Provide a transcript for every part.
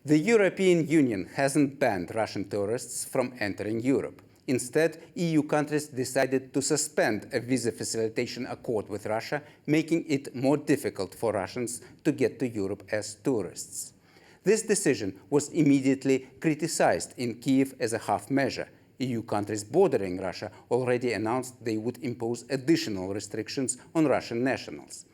The European Union hasn't banned Russian tourists from entering Europe. Instead, EU countries decided to suspend a visa facilitation accord with Russia, making it more difficult for Russians to get to Europe as tourists. This decision was immediately criticized in Kiev as a half measure. EU countries bordering Russia already announced they would impose additional restrictions on Russian nationals.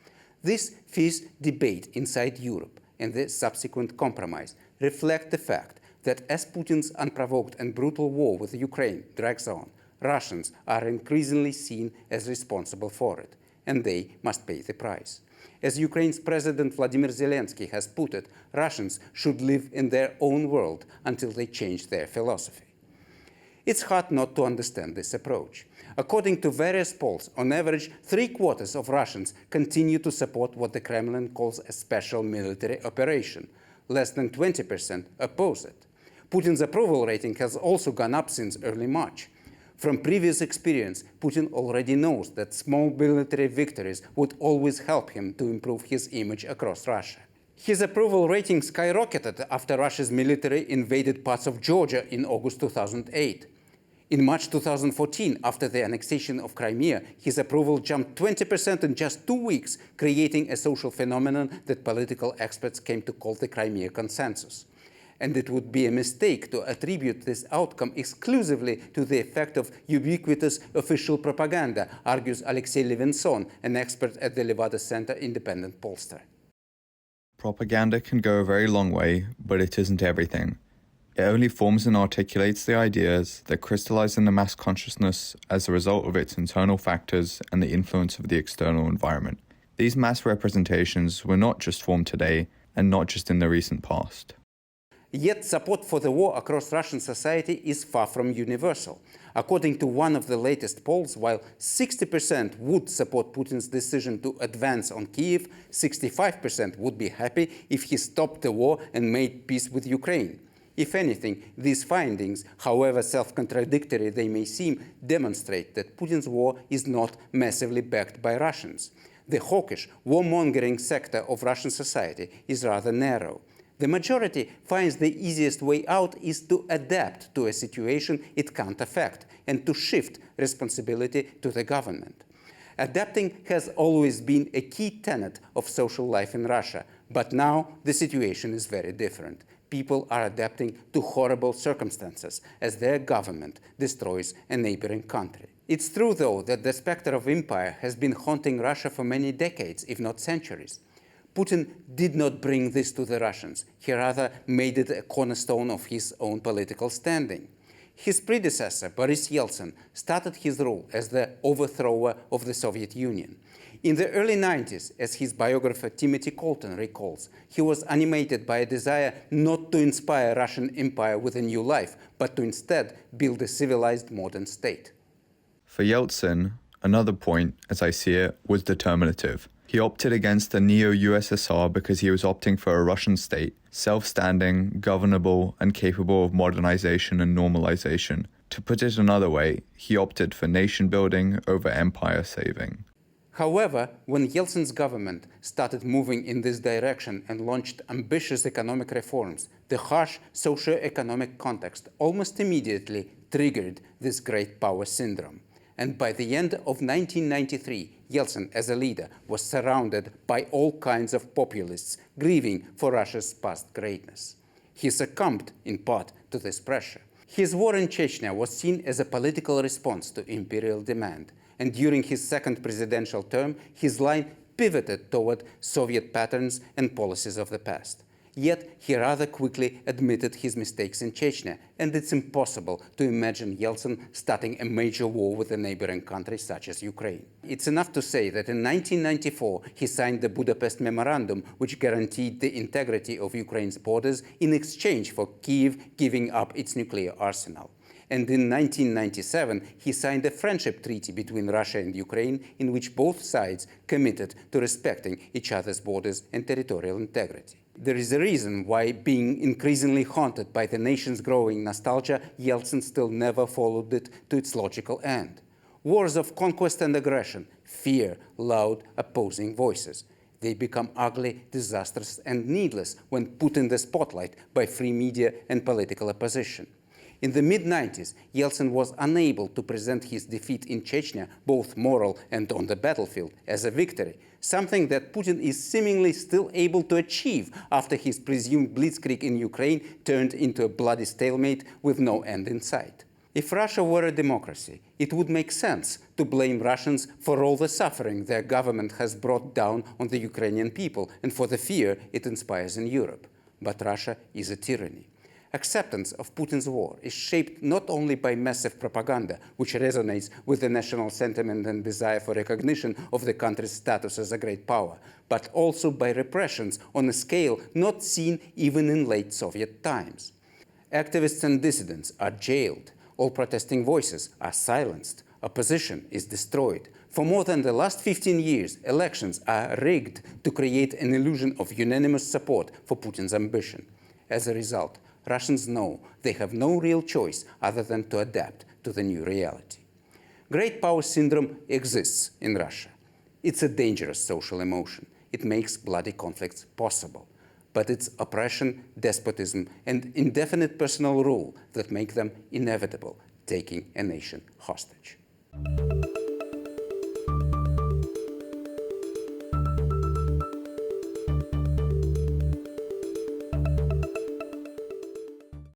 This fierce debate inside Europe and the subsequent compromise reflect the fact that as Putin's unprovoked and brutal war with Ukraine drags on, Russians are increasingly seen as responsible for it, and they must pay the price. As Ukraine's President Vladimir Zelensky has put it, Russians should live in their own world until they change their philosophy. It's hard not to understand this approach. According to various polls, on average, 3/4 of Russians continue to support what the Kremlin calls a special military operation. Less than 20% oppose it. Putin's approval rating has also gone up since early March. From previous experience, Putin already knows that small military victories would always help him to improve his image across Russia. His approval rating skyrocketed after Russia's military invaded parts of Georgia in August 2008. In March 2014, after the annexation of Crimea, his approval jumped 20% in just 2 weeks, creating a social phenomenon that political experts came to call the Crimea consensus. And it would be a mistake to attribute this outcome exclusively to the effect of ubiquitous official propaganda, argues Alexei Levinson, an expert at the Levada Center independent pollster. Propaganda can go a very long way, but it isn't everything. It only forms and articulates the ideas that crystallize in the mass consciousness as a result of its internal factors and the influence of the external environment. These mass representations were not just formed today, and not just in the recent past. Yet support for the war across Russian society is far from universal. According to one of the latest polls, while 60% would support Putin's decision to advance on Kiev, 65% would be happy if he stopped the war and made peace with Ukraine. If anything, these findings, however self-contradictory they may seem, demonstrate that Putin's war is not massively backed by Russians. The hawkish, warmongering sector of Russian society is rather narrow. The majority finds the easiest way out is to adapt to a situation it can't affect and to shift responsibility to the government. Adapting has always been a key tenet of social life in Russia, but now the situation is very different. People are adapting to horrible circumstances as their government destroys a neighboring country. It's true, though, that the specter of empire has been haunting Russia for many decades, if not centuries. Putin did not bring this to the Russians. He rather made it a cornerstone of his own political standing. His predecessor, Boris Yeltsin, started his rule as the overthrower of the Soviet Union. In the early 90s, as his biographer Timothy Colton recalls, he was animated by a desire not to inspire Russian empire with a new life, but to instead build a civilized modern state. For Yeltsin, another point, as I see it, was determinative. He opted against the neo-USSR because he was opting for a Russian state, self-standing, governable, and capable of modernization and normalization. To put it another way, he opted for nation-building over empire-saving. However, when Yeltsin's government started moving in this direction and launched ambitious economic reforms, the harsh socio-economic context almost immediately triggered this great power syndrome. And by the end of 1993, Yeltsin, as a leader, was surrounded by all kinds of populists grieving for Russia's past greatness. He succumbed, in part, to this pressure. His war in Chechnya was seen as a political response to imperial demand, and during his second presidential term, his line pivoted toward Soviet patterns and policies of the past. Yet he rather quickly admitted his mistakes in Chechnya, and it's impossible to imagine Yeltsin starting a major war with a neighboring country such as Ukraine. It's enough to say that in 1994 he signed the Budapest Memorandum, which guaranteed the integrity of Ukraine's borders in exchange for Kyiv giving up its nuclear arsenal. And in 1997, he signed a friendship treaty between Russia and Ukraine in which both sides committed to respecting each other's borders and territorial integrity. There is a reason why, being increasingly haunted by the nation's growing nostalgia, Yeltsin still never followed it to its logical end. Wars of conquest and aggression, fear loud opposing voices. They become ugly, disastrous, and needless when put in the spotlight by free media and political opposition. In the mid-90s, Yeltsin was unable to present his defeat in Chechnya, both moral and on the battlefield, as a victory, something that Putin is seemingly still able to achieve after his presumed blitzkrieg in Ukraine turned into a bloody stalemate with no end in sight. If Russia were a democracy, it would make sense to blame Russians for all the suffering their government has brought down on the Ukrainian people and for the fear it inspires in Europe. But Russia is a tyranny. Acceptance of Putin's war is shaped not only by massive propaganda, which resonates with the national sentiment and desire for recognition of the country's status as a great power, but also by repressions on a scale not seen even in late Soviet times. Activists and dissidents are jailed. All protesting voices are silenced. Opposition is destroyed. For more than the last 15 years, elections are rigged to create an illusion of unanimous support for Putin's ambition. As a result, Russians know they have no real choice other than to adapt to the new reality. Great power syndrome exists in Russia. It's a dangerous social emotion. It makes bloody conflicts possible. But it's oppression, despotism, and indefinite personal rule that make them inevitable, taking a nation hostage.